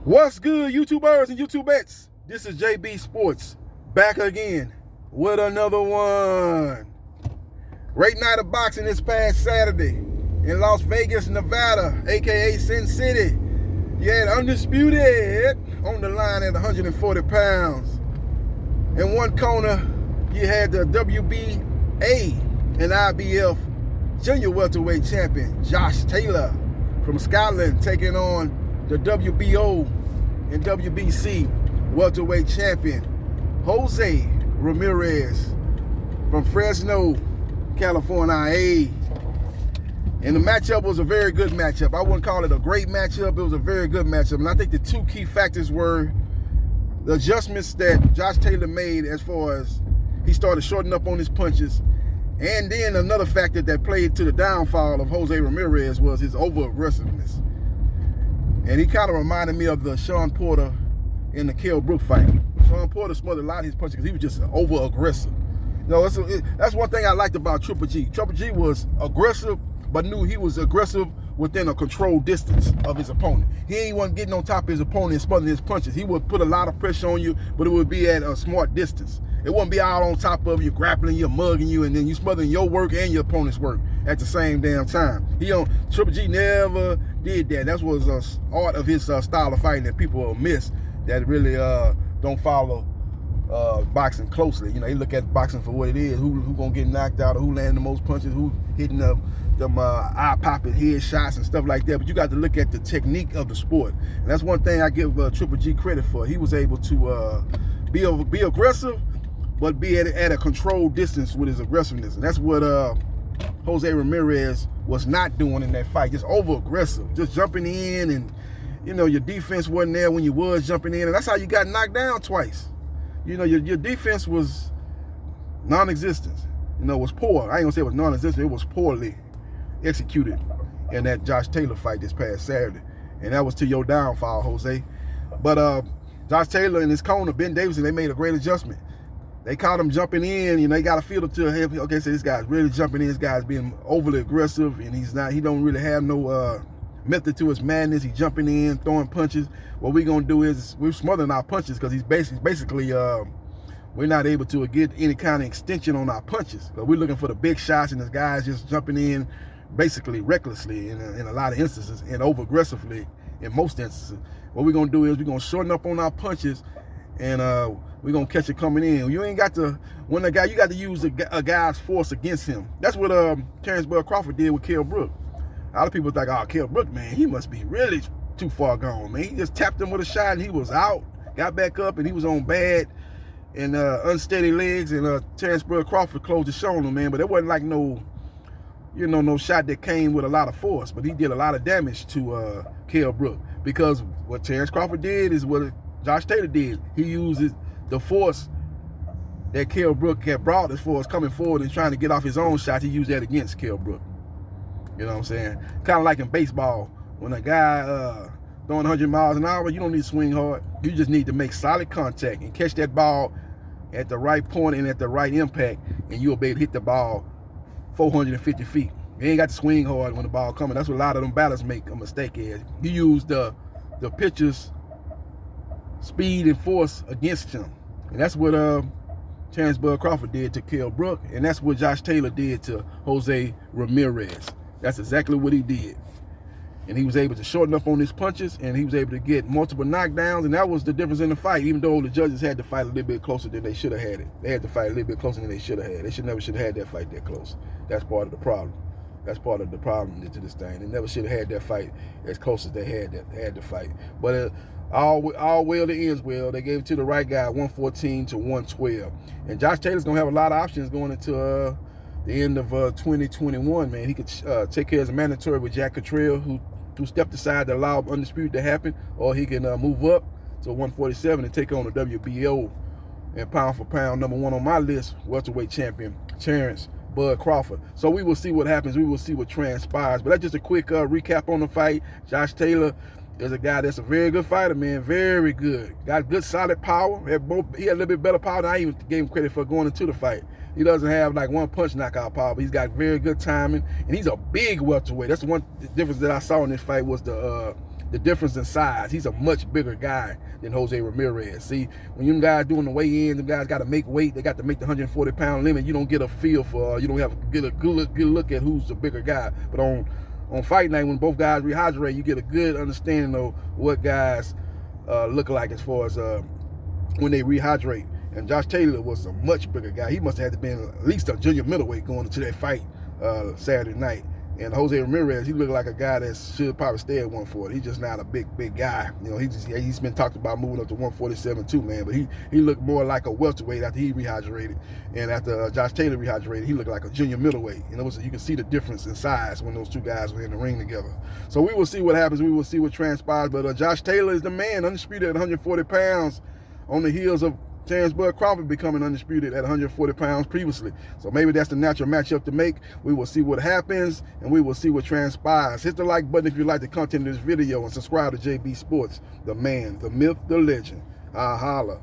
What's good, YouTubers and YouTubettes? This is JB Sports, back again with another one. Great night of boxing this past Saturday in Las Vegas, Nevada, aka Sin City. You had Undisputed on the line at 140 pounds. In one corner, you had the WBA and IBF junior welterweight champion, Josh Taylor from Scotland, taking on the WBO and WBC welterweight champion, Jose Ramirez from Fresno, California. And the matchup was a very good matchup. I wouldn't call it a great matchup. It was a very good matchup. And I think the two key factors were the adjustments that Josh Taylor made as far as he started shortening up on his punches. And then another factor that played to the downfall of Jose Ramirez was his over-aggressiveness. And he kind of reminded me of the Sean Porter in the Kell Brook fight. Sean Porter smothered a lot of his punches because he was just over-aggressive. You know, that's one thing I liked about Triple G. Triple G was aggressive, but knew he was aggressive within a controlled distance of his opponent. He wasn't getting on top of his opponent and smothering his punches. He would put a lot of pressure on you, but it would be at a smart distance. It wouldn't be out on top of you, grappling you, mugging you, and then you smothering your work and your opponent's work at the same damn time. Triple G never did that. That was an art of his style of fighting that people miss, that really don't follow boxing closely. You know, you look at boxing for what it is, who gonna get knocked out, or who landing the most punches, who hitting them eye-popping head shots and stuff like that. But you got to look at the technique of the sport. And that's one thing I give Triple G credit for. He was able to be aggressive, but be at a controlled distance with his aggressiveness. And that's what Jose Ramirez was not doing in that fight. Just over-aggressive, just jumping in, and you know, your defense wasn't there when you was jumping in, and that's how you got knocked down twice. You know, your defense was non-existent. You know, it was poor. I ain't gonna say it was non-existent. It was poorly executed in that Josh Taylor fight this past Saturday, and that was to your downfall, Jose. But Josh Taylor and his corner, Ben Davison, they made a great adjustment. They caught him jumping in. You know, they got a feel to him. Okay, so this guy's really jumping in. This guy's being overly aggressive, and he don't really have no method to his madness. He's jumping in, throwing punches. What we're gonna do is we're smothering our punches because he's basically we're not able to get any kind of extension on our punches. But we're looking for the big shots, and this guy's just jumping in basically recklessly in a lot of instances, and over aggressively in most instances. What we're gonna do is we're gonna shorten up on our punches, and we're gonna catch it coming in. You ain't got to, when you got to use a guy's force against him. That's what Terrence Bud Crawford did with Kell Brook. A lot of people think, oh, Kell Brook, man, he must be really too far gone, man. He just tapped him with a shot, and he was out, got back up, and he was on bad and unsteady legs, and Terrence Bud Crawford closed the show on him, man. But it wasn't like no shot that came with a lot of force, but he did a lot of damage to Kell Brook, because what Terrence Crawford did is what Josh Taylor did. He used the force that Kell Brook had brought as far as coming forward and trying to get off his own shot. He used that against Kell Brook. You know what I'm saying? Kind of like in baseball, when a guy throwing 100 miles an hour, you don't need to swing hard. You just need to make solid contact and catch that ball at the right point and at the right impact, and you'll be able to hit the ball 450 feet. You ain't got to swing hard when the ball coming. That's what a lot of them batters make a mistake at. You use the pitcher's speed and force against him. And that's what Terrence Bud Crawford did to Kell Brook, and that's what Josh Taylor did to Jose Ramirez. That's exactly what he did. And he was able to shorten up on his punches, and he was able to get multiple knockdowns, and that was the difference in the fight. Even though the judges had to fight a little bit closer than they should have had it. They had to fight a little bit closer than they should have had. They never should have had that fight that close. That's part of the problem. That's part of the problem to this thing. They never should have had that fight as close as they had the fight. But all well that ends well. They gave it to the right guy, 114 to 112. And Josh Taylor's gonna have a lot of options going into the end of 2021. Man, he could take care as a mandatory with Jack Cottrell, who stepped aside to allow Undisputed to happen, or he can move up to 147 and take on the WBO and pound for pound #1 on my list, welterweight champion Terrence Bud Crawford. So we will see what happens. We will see what transpires. But that's just a quick recap on the fight. Josh Taylor is a guy that's a very good fighter, man. Very good. Got good, solid power. He had a little bit better power than I even gave him credit for going into the fight. He doesn't have like one punch knockout power, but he's got very good timing, and he's a big welterweight. That's the one difference that I saw in this fight was the the difference in size. He's a much bigger guy than Jose Ramirez. See, when you guys doing the weigh-in, them guys got to make weight. They got to make the 140-pound limit. You don't get a feel for, you don't have a good look at who's the bigger guy. But on fight night, when both guys rehydrate, you get a good understanding of what guys look like as far as when they rehydrate. And Josh Taylor was a much bigger guy. He must have had to been at least a junior middleweight going into that fight Saturday night. And Jose Ramirez, he looked like a guy that should probably stay at 140. He's just not a big guy. You know, he's been talked about moving up to 147 too, man. But he looked more like a welterweight after he rehydrated. And after Josh Taylor rehydrated, he looked like a junior middleweight. And you can see the difference in size when those two guys were in the ring together. So we will see what happens. We will see what transpires. But Josh Taylor is the man, undisputed at 140 pounds on the heels of Terrence Bud Crawford becoming undisputed at 140 pounds previously. So maybe that's the natural matchup to make. We will see what happens, and we will see what transpires. Hit the like button if you like the content of this video, and subscribe to JB Sports, the man, the myth, the legend. Holla.